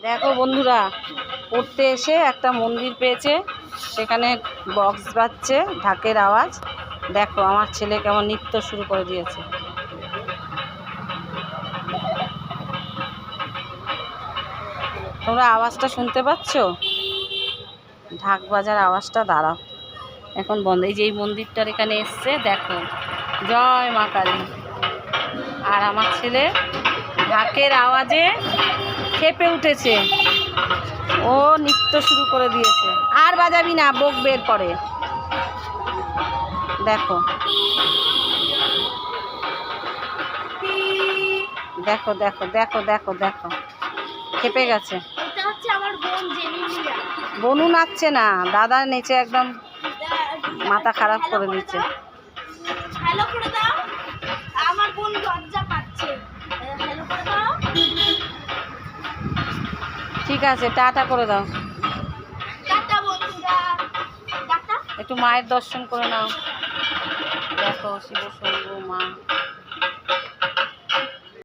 দেখো বন্ধুরা, পড়তে এসে একটা মন্দির পেয়েছে, সেখানে বক্স বাজছে, ঢাকের আওয়াজ। দেখো আমার ছেলে কেমন নৃত্য শুরু করে দিয়েছে। তোমরা আওয়াজটা শুনতে পাচ্ছ? ঢাক বাজার আওয়াজটা। দাঁড়াও, এখন বন্ধ। এই যে এই মন্দিরটার এখানে এসছে, দেখো, জয় মা কালী। আর আমার ছেলে ঢাকের আওয়াজে খেপে উঠেছে, ও নৃত্য শুরু করে দিয়েছে। আর বাজাবি না, বকবে এরপরে। দেখো দেখো দেখো দেখো দেখো দেখো, খেপে গেছে। বনু নাচছে না, দাদা নেচে একদম মাথা খারাপ করে দিচ্ছে। ঠিক আছে, টাটা করে দাও। একটু মায়ের দর্শন করে নাও। দেখো শিব শম্ভু মা।